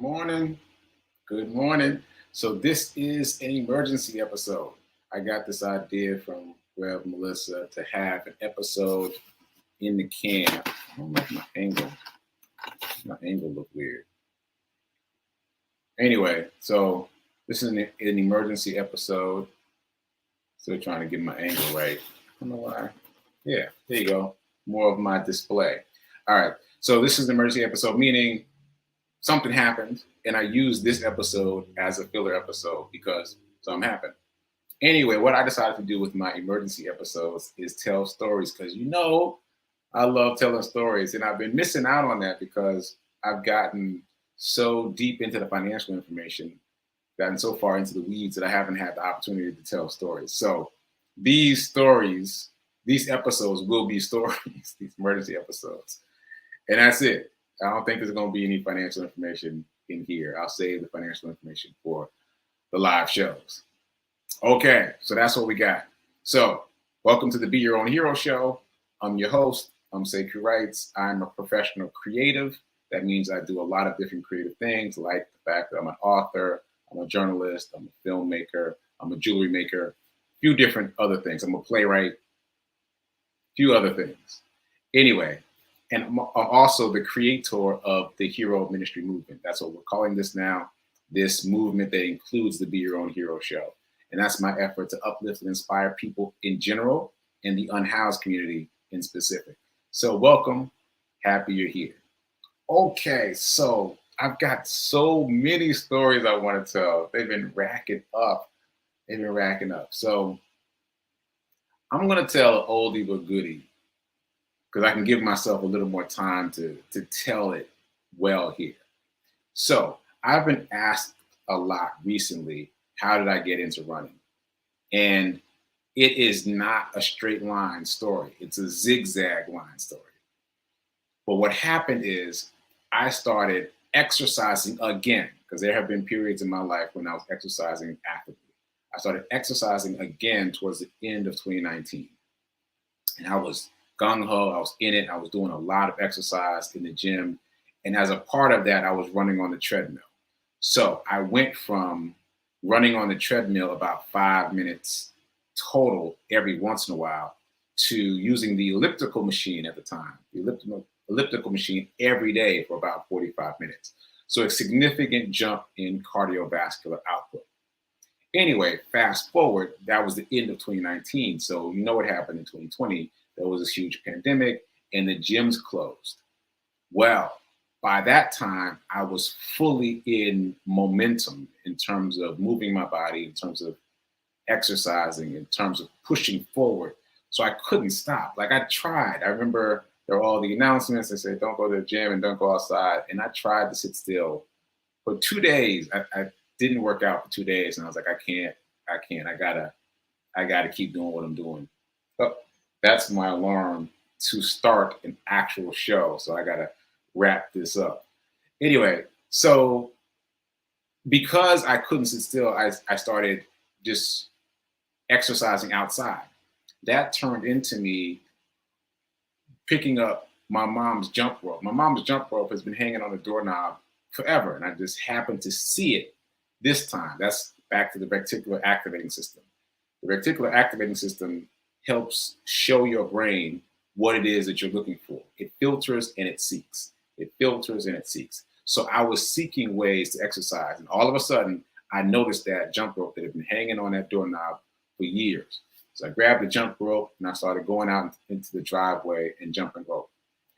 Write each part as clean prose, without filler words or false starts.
morning. Good morning. So this is an emergency episode. I got this idea from Web Melissa to have an episode in the can. I don't know if my angle look weird. Anyway, so this is an emergency episode. Still trying to get my angle right. I don't know why. Yeah, there you go. More of my display. All right. So this is an emergency episode, meaning something happened, and I used this episode as a filler episode because something happened. Anyway, what I decided to do with my emergency episodes is tell stories because I love telling stories, and I've been missing out on that because I've gotten so deep into the financial information, gotten so far into the weeds that I haven't had the opportunity to tell stories. So these episodes will be stories, these emergency episodes. And that's it. I don't think there's going to be any financial information in here. I'll save the financial information for the live shows. Okay, so that's what we got. So welcome to the Be Your Own Hero show. I'm your host. I'm Sekouwrites. I'm a professional creative. That means I do a lot of different creative things, like the fact that I'm an author, I'm a journalist, I'm a filmmaker, I'm a jewelry maker, a few different other things. I'm a playwright, a few other things. Anyway, and I'm also the creator of the Hero Ministry Movement. That's what we're calling this now, this movement that includes the Be Your Own Hero show. And that's my effort to uplift and inspire people in general and the unhoused community in specific. So welcome. Happy you're here. Okay, so I've got so many stories I want to tell. They've been racking up. So I'm going to tell an oldie but goodie because I can give myself a little more time to tell it well here. So I've been asked a lot recently, how did I get into running? And it is not a straight line story. It's a zigzag line story. But what happened is I started exercising again, because there have been periods in my life when I was exercising actively. I started exercising again towards the end of 2019. And I was gung-ho, I was in it, I was doing a lot of exercise in the gym. And as a part of that, I was running on the treadmill. So I went from running on the treadmill about 5 minutes total every once in a while to using the elliptical machine at the time, the elliptical machine every day for about 45 minutes. So a significant jump in cardiovascular output. Anyway, fast forward, that was the end of 2019. So you know what happened in 2020. There was this huge pandemic and the gyms closed. Well, by that time, I was fully in momentum in terms of moving my body, in terms of exercising, in terms of pushing forward. So I couldn't stop. Like I tried. I remember there were all the announcements that said, don't go to the gym and don't go outside. And I tried to sit still for 2 days. I didn't work out for 2 days. And I was like, I can't. I gotta keep doing what I'm doing. But that's my alarm to start an actual show. So I gotta wrap this up. Anyway, so because I couldn't sit still, I started just exercising outside. That turned into me picking up my mom's jump rope. My mom's jump rope has been hanging on the doorknob forever, and I just happened to see it this time. That's back to the reticular activating system. The reticular activating system helps show your brain what it is that you're looking for. It filters and it seeks. It filters and it seeks. So I was seeking ways to exercise, and all of a sudden, I noticed that jump rope that had been hanging on that doorknob for years. So I grabbed the jump rope and I started going out into the driveway and jumping rope.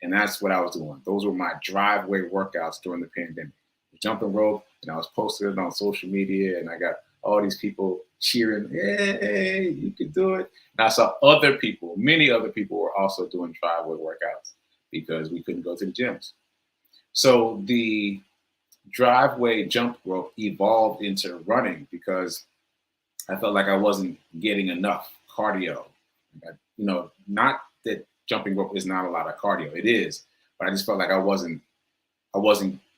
And that's what I was doing. Those were my driveway workouts during the pandemic. Jumping rope, and I was posting it on social media, and I got all these people cheering, hey, you can do it. And I saw other people, many other people were also doing driveway workouts because we couldn't go to the gyms. So the driveway jump rope evolved into running because I felt like I wasn't getting enough cardio. Not that jumping rope is not a lot of cardio. It is, but I just felt like I wasn't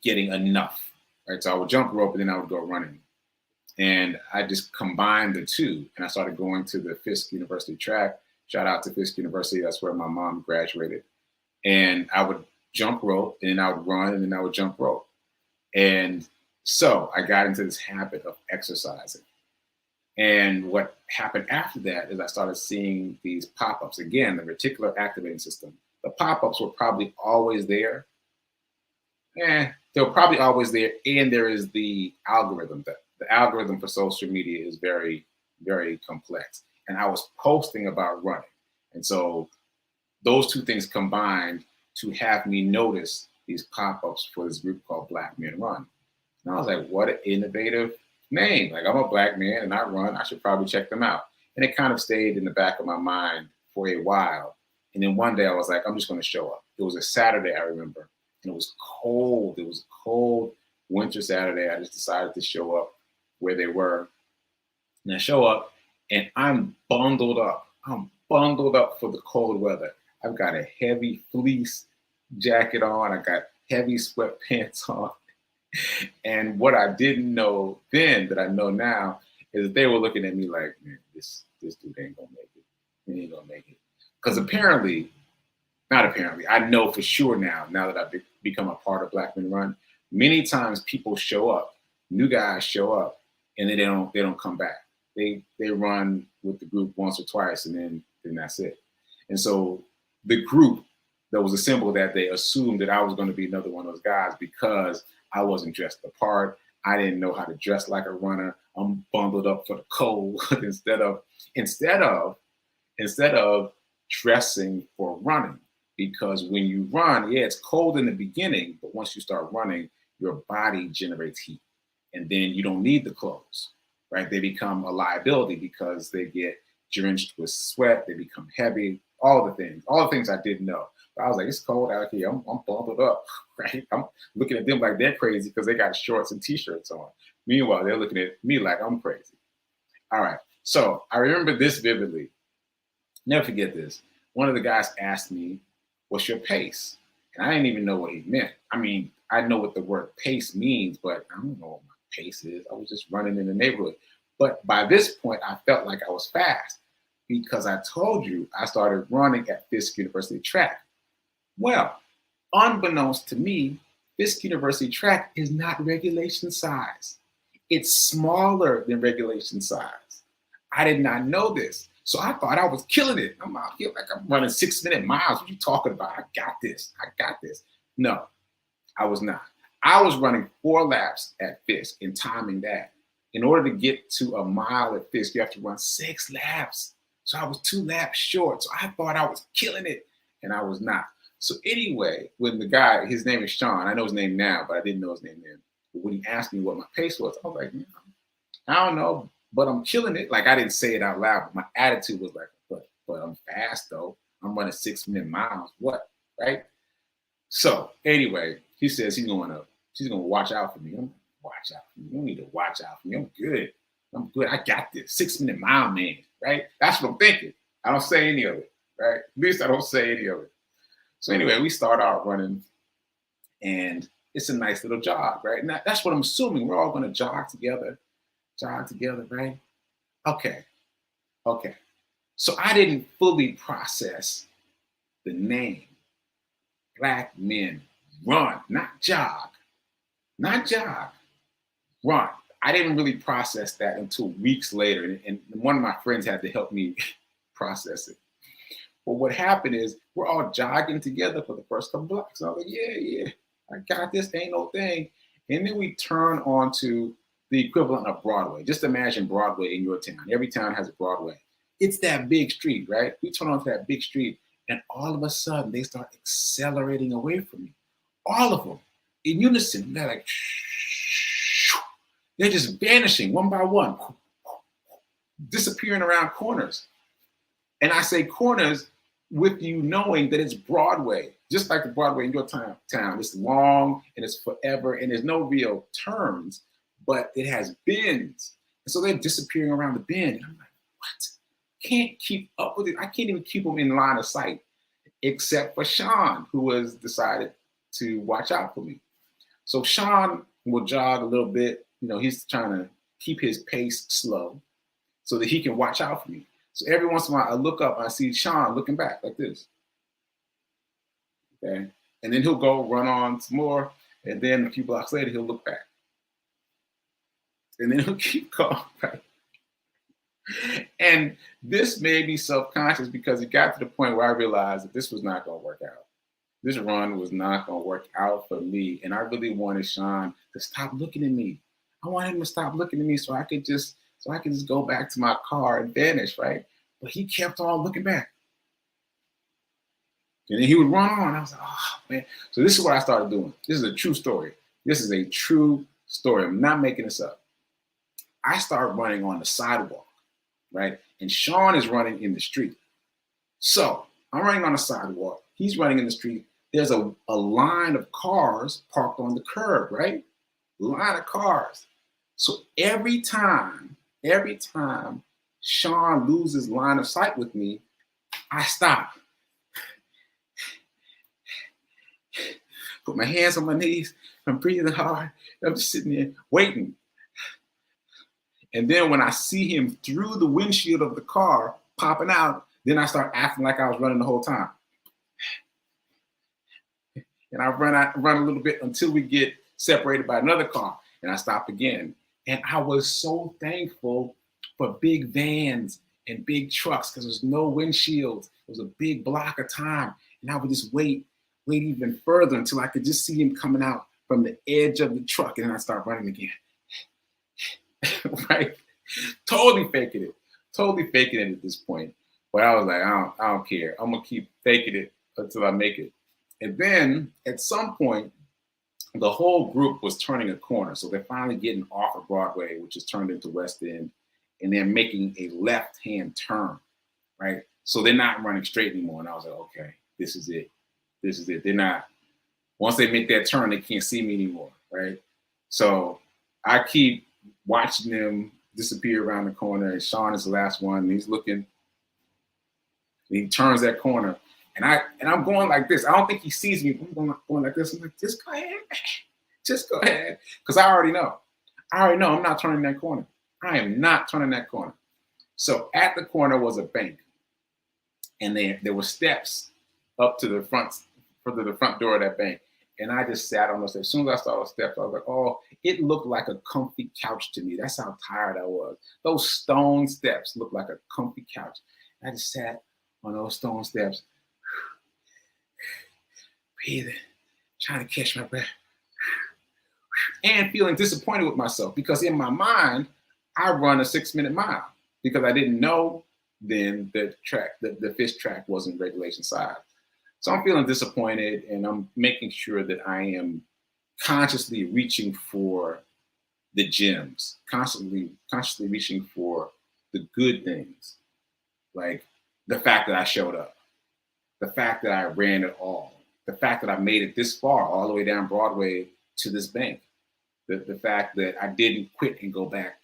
getting enough. Right, so I would jump rope and then I would go running, and I just combined the two. And I started going to the Fisk University track. Shout out to Fisk University. That's where my mom graduated. And I would jump rope, and then I would run, and then I would jump rope. And So I got into this habit of exercising. And what happened after that is I started seeing these pop-ups. Again, the reticular activating system. The pop-ups were probably always there. They're probably always there. And there is the algorithm. The algorithm for social media is very, very complex. And I was posting about running. And so those two things combined to have me notice these pop-ups for this group called Black Men Run. And I was like, what an innovative name. Like, I'm a Black man and I run. I should probably check them out. And it kind of stayed in the back of my mind for a while. And then one day I was like, I'm just going to show up. It was a Saturday, I remember. And it was cold. It was a cold winter Saturday. I just decided to show up where they were. And I show up and I'm bundled up. I'm bundled up for the cold weather. I've got a heavy fleece jacket on. I got heavy sweatpants on. And what I didn't know then that I know now is that they were looking at me like, man, this dude ain't gonna make it. He ain't gonna make it. Because not apparently, I know for sure now that I've become a part of Black Men Run, many times people show up, new guys show up, and then they don't come back. They run with the group once or twice, and then that's it. And so the group that was assembled that day assumed that I was going to be another one of those guys because I wasn't dressed the part. I didn't know how to dress like a runner. I'm bundled up for the cold instead of dressing for running. Because when you run, yeah, it's cold in the beginning, but once you start running, your body generates heat. And then you don't need the clothes, right? They become a liability because they get drenched with sweat, they become heavy, all the things I didn't know. But I was like, it's cold out here. I'm bundled up, right? I'm looking at them like they're crazy because they got shorts and t-shirts on. Meanwhile, they're looking at me like I'm crazy. All right. So I remember this vividly. Never forget this. One of the guys asked me, what's your pace? And I didn't even know what he meant. I mean, I know what the word pace means, but I don't know what my pace is. I was just running in the neighborhood. But by this point, I felt like I was fast because I told you I started running at Fisk University track. Well, unbeknownst to me, Fisk University track is not regulation size. It's smaller than regulation size. I did not know this. So I thought I was killing it. I'm out here like I'm running 6-minute miles. What are you talking about? I got this. No, I was not. I was running 4 laps at Fisk and timing that. In order to get to a mile at Fisk, you have to run 6 laps. So I was 2 laps short. So I thought I was killing it, and I was not. So anyway, when the guy, his name is Sean. I know his name now, but I didn't know his name then. But when he asked me what my pace was, I was like, I don't know, but I'm killing it. Like I didn't say it out loud, but my attitude was like, but I'm fast though. I'm running 6-minute miles. What, right? So anyway, he says she's gonna watch out for me. I'm watch out for me. You don't need to watch out for me. I'm good. I got this. 6-minute mile man, right? That's what I'm thinking. I don't say any of it, right? At least I don't say any of it. So anyway, we start out running, and it's a nice little jog, right? And that's what I'm assuming. We're all going to jog together, right? Okay. So I didn't fully process the name Black Men Run, not jog, run. I didn't really process that until weeks later, and one of my friends had to help me process it. But what happened is we're all jogging together for the first couple blocks. I was like, yeah, I got this, ain't no thing. And then we turn on to the equivalent of Broadway. Just imagine Broadway in your town. Every town has a Broadway. It's that big street, right? We turn onto that big street, and all of a sudden they start accelerating away from me. All of them in unison. They're like, they're just vanishing one by one, disappearing around corners. And I say corners with you knowing that it's Broadway, just like the Broadway in your town. It's long and it's forever, and there's no real turns, but it has bends. And so they're disappearing around the bend. And I'm like, what? Can't keep up with it. I can't even keep them in line of sight, except for Sean, who has decided to watch out for me. So Sean will jog a little bit. He's trying to keep his pace slow so that he can watch out for me. So every once in a while, I look up and I see Sean looking back like this. Okay. And then he'll go run on some more. And then a few blocks later, he'll look back. And then he'll keep going, right? And this made me self-conscious because it got to the point where I realized that this was not going to work out. This run was not going to work out for me. And I really wanted Sean to stop looking at me. I wanted him to stop looking at me so I could just go back to my car and vanish, right? But he kept on looking back. And then he would run on. I was like, oh, man. So this is what I started doing. This is a true story. This is a true story. I'm not making this up. I started running on the sidewalk, right? And Sean is running in the street. So I'm running on the sidewalk. He's running in the street. There's a line of cars parked on the curb, right? Line of cars. So every time Sean loses line of sight with me, I stop. Put my hands on my knees. I'm breathing hard. I'm just sitting there waiting. And then when I see him through the windshield of the car popping out, then I start acting like I was running the whole time. And I run a little bit until we get separated by another car. And I stop again. And I was so thankful for big vans and big trucks because there's no windshields. It was a big block of time. And I would just wait even further until I could just see him coming out from the edge of the truck. And then I start running again. Right? Totally faking it at this point. But I was like, I don't care. I'm going to keep faking it until I make it. And then at some point, the whole group was turning a corner. So they're finally getting off of Broadway, which is turned into West End, and they're making a left-hand turn, right? So they're not running straight anymore. And I was like, okay, this is it. They're not, once they make that turn, they can't see me anymore, right? So I keep watching them disappear around the corner, and Sean is the last one, and he's looking, and he turns that corner. And I'm going like this. I don't think he sees me. I'm going like this. I'm like, just go ahead. Just go ahead. Because I already know I'm not turning that corner. I am not turning that corner. So at the corner was a bank. And there were steps up to the front door of that bank. And I just sat on those steps. As soon as I saw those steps, I was like, oh, it looked like a comfy couch to me. That's how tired I was. Those stone steps looked like a comfy couch. I just sat on those stone steps, breathing, trying to catch my breath, and feeling disappointed with myself because in my mind, I run a 6-minute mile because I didn't know then the fish track wasn't regulation size. So I'm feeling disappointed, and I'm making sure that I am consciously reaching for the gems, consciously reaching for the good things, like the fact that I showed up, the fact that I ran it all, the fact that I made it this far, all the way down Broadway to this bank, the fact that I didn't quit and go back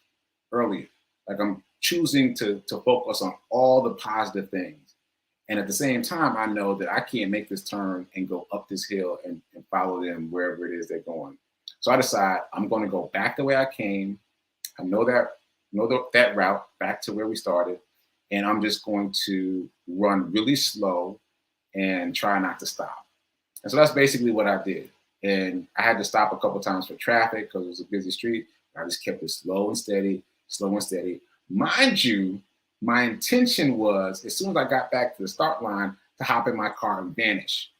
earlier. Like I'm choosing to focus on all the positive things. And at the same time, I know that I can't make this turn and go up this hill and follow them wherever it is they're going. So I decide I'm going to go back the way I came. I know that route back to where we started. And I'm just going to run really slow and try not to stop. And so that's basically what I did. And I had to stop a couple of times for traffic because it was a busy street. I just kept it slow and steady. Mind you, my intention was, as soon as I got back to the start line, to hop in my car and vanish.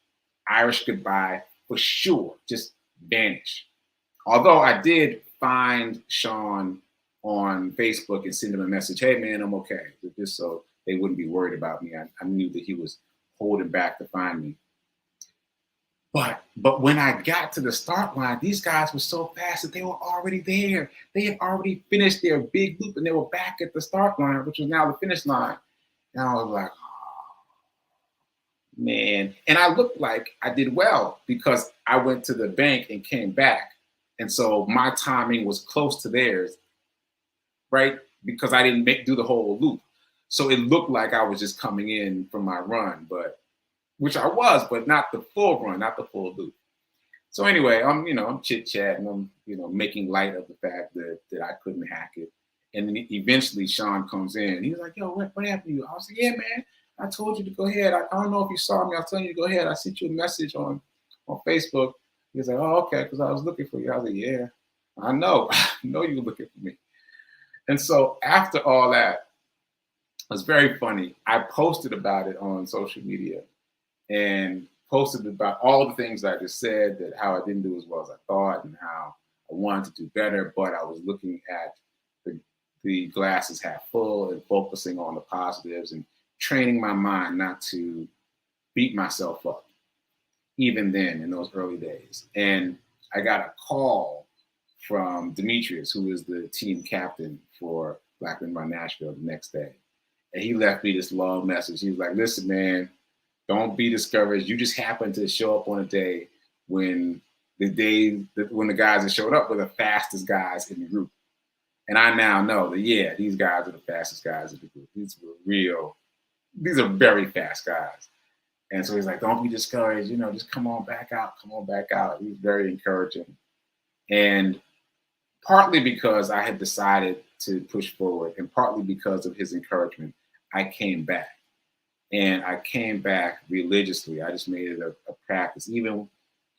Irish goodbye for sure, just vanish. Although I did find Sean on Facebook and send him a message, hey man, I'm okay. Just so they wouldn't be worried about me. I knew that he was holding back to find me. But when I got to the start line, these guys were so fast that they were already there. They had already finished their big loop and they were back at the start line, which was now the finish line. And I was like, oh, man. And I looked like I did well because I went to the bank and came back. And so my timing was close to theirs, right? Because I didn't do the whole loop. So it looked like I was just coming in from my run, which I was, but not the full run, not the full loop. So anyway, I'm chit-chatting, I'm, making light of the fact that I couldn't hack it. And then eventually Sean comes in. He was like, yo, what happened to you? I was like, yeah, man, I told you to go ahead. I don't know if you saw me. I was telling you to go ahead. I sent you a message on Facebook. He was like, oh, okay, because I was looking for you. I was like, yeah, I know, I know you were looking for me. And so after all that, it was very funny. I posted about it on social media and posted about all the things I just said, that how I didn't do as well as I thought and how I wanted to do better, but I was looking at the glasses half full and focusing on the positives and training my mind not to beat myself up, even then in those early days. And I got a call from Demetrius, who is the team captain for Black Men Run Nashville, the next day. And he left me this long message. He was like, listen, man, don't be discouraged. You just happened to show up on a day when the guys that showed up were the fastest guys in the group. And I now know that, yeah, these guys are the fastest guys in the group. These are very fast guys. And so he's like, don't be discouraged, just come on back out. He was very encouraging. And partly because I had decided to push forward and partly because of his encouragement, I came back. And I came back religiously. I just made it a practice, even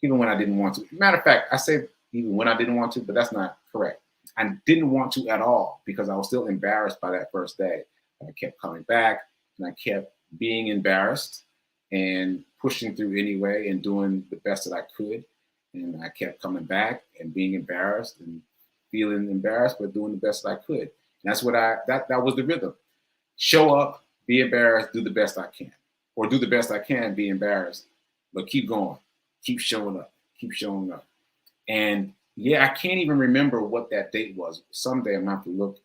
when I didn't want to. Matter of fact, I say even when I didn't want to, but that's not correct. I didn't want to at all because I was still embarrassed by that first day. I kept coming back and I kept being embarrassed and pushing through anyway and doing the best that I could. And I kept coming back and being embarrassed and feeling embarrassed, but doing the best that I could. And that's what that was the rhythm. Show up, be embarrassed, do the best I can. Or do the best I can, be embarrassed, but keep going. Keep showing up. And yeah, I can't even remember what that date was. Someday I'm going to have to look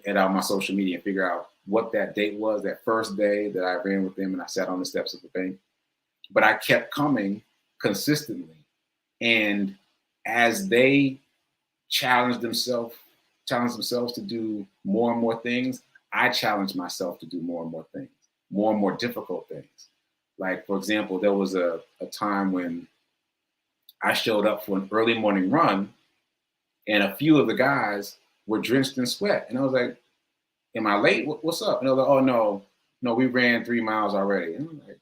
at my social media and figure out what that date was, that first day that I ran with them and I sat on the steps of the bank. But I kept coming consistently. And as they challenged themselves to do more and more things, I challenged myself to do more and more things, more and more difficult things. Like, for example, there was a time when I showed up for an early morning run and a few of the guys were drenched in sweat. And I was like, am I late? What's up? And they were like, oh, no, we ran 3 miles already. And I'm like,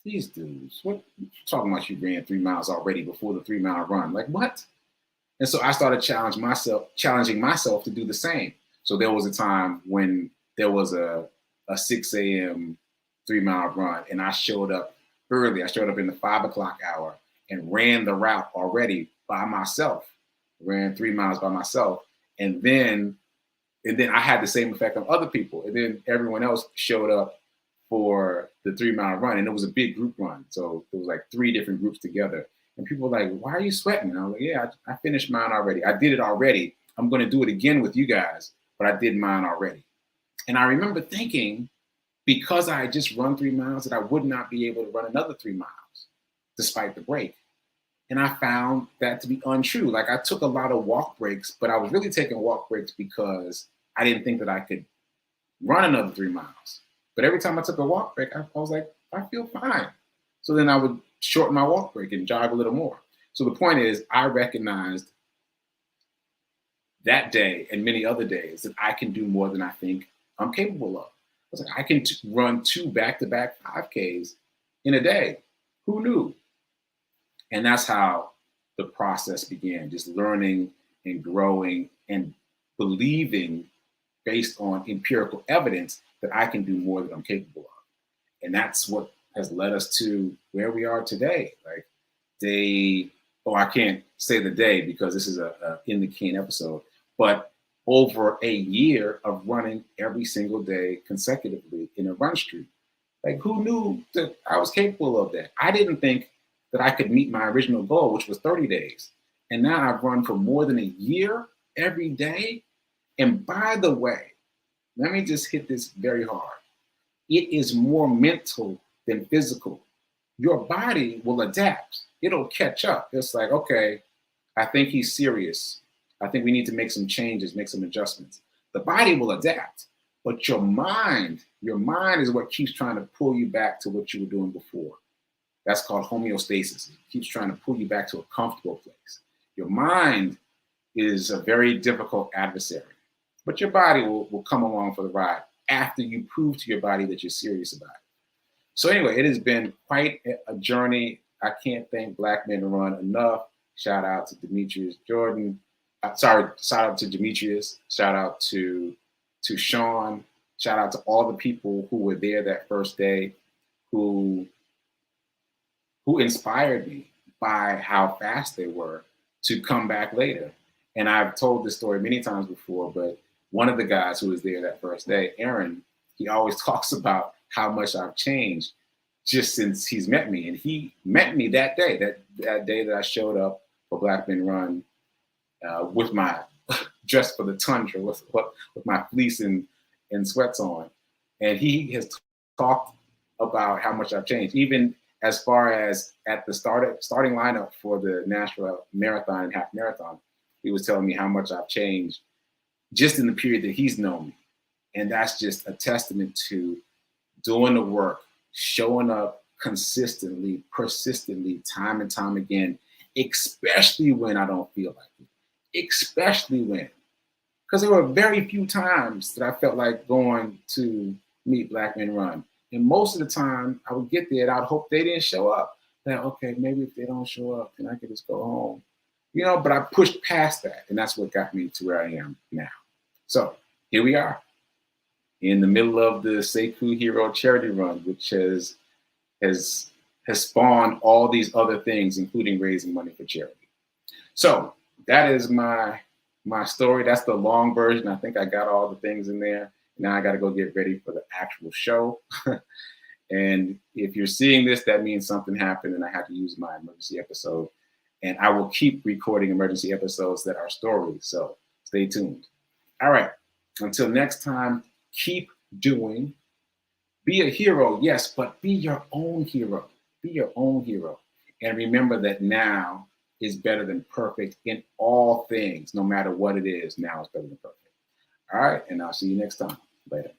these dudes, what you talking about? You ran 3 miles already before the 3 mile run. Like, what? And so I started challenging myself to do the same. So there was a time when there was a 6 a.m. 3 mile run and I showed up early. I showed up in the 5 o'clock hour and ran the route already by myself, ran 3 miles by myself. And then I had the same effect on other people. And then everyone else showed up for the 3 mile run. And it was a big group run. So it was like 3 different groups together. And people were like, why are you sweating? And I was like, yeah, I finished mine already. I did it already. I'm going to do it again with you guys, but I did mine already. And I remember thinking, because I had just run 3 miles, that I would not be able to run another 3 miles despite the break. And I found that to be untrue. Like, I took a lot of walk breaks, but I was really taking walk breaks because I didn't think that I could run another 3 miles. But every time I took a walk break, I was like, I feel fine. So then I would shorten my walk break and jog a little more. So the point is, I recognized that day and many other days that I can do more than I think I'm capable of. I was like, I can run 2 back-to-back 5Ks in a day. Who knew? And that's how the process began, just learning and growing and believing based on empirical evidence that I can do more than I'm capable of. And that's what has led us to where we are today. Like, I can't say the day because this is a In the Can episode, but over a year of running every single day consecutively in a run streak. Like, who knew that I was capable of that? I didn't think that I could meet my original goal, which was 30 days. And now I've run for more than a year every day. And by the way, let me just hit this very hard. It is more mental than physical. Your body will adapt. It'll catch up. It's like, okay, I think he's serious. I think we need to make some changes, make some adjustments. The body will adapt, but your mind is what keeps trying to pull you back to what you were doing before. That's called homeostasis. It keeps trying to pull you back to a comfortable place. Your mind is a very difficult adversary, but your body will come along for the ride after you prove to your body that you're serious about it. So anyway, it has been quite a journey. I can't thank Black Men Run enough. Shout out to Demetrius Jordan. Shout out to Demetrius. Shout out to Sean. Shout out to all the people who were there that first day, who inspired me by how fast they were to come back later. And I've told this story many times before, but one of the guys who was there that first day, Aaron, he always talks about how much I've changed just since he's met me. And he met me that day, that day that I showed up for Black Men Run with my dress for the tundra, with my fleece and sweats on. And he has talked about how much I've changed, even as far as at the starting lineup for the Nashville Marathon and Half Marathon. He was telling me how much I've changed just in the period that he's known me. And that's just a testament to doing the work, showing up consistently, persistently, time and time again, especially when I don't feel like it. Especially when, because there were very few times that I felt like going to meet Black Men Run. And most of the time I would get there and I'd hope they didn't show up. That, okay, maybe if they don't show up, then I could just go home. You know, but I pushed past that, and that's what got me to where I am now. So here we are in the middle of the Sekou Hero Charity Run, which has spawned all these other things, including raising money for charity. So that is my story. That's the long version. I think I got all the things in there. Now I got to go get ready for the actual show. And if you're seeing this, that means something happened and I had to use my emergency episode. And I will keep recording emergency episodes that are stories. So stay tuned. All right. Until next time, keep doing. Be a hero, yes, but be your own hero. Be your own hero. And remember that now is better than perfect in all things. No matter what it is, now is better than perfect. All right. And I'll see you next time. Later.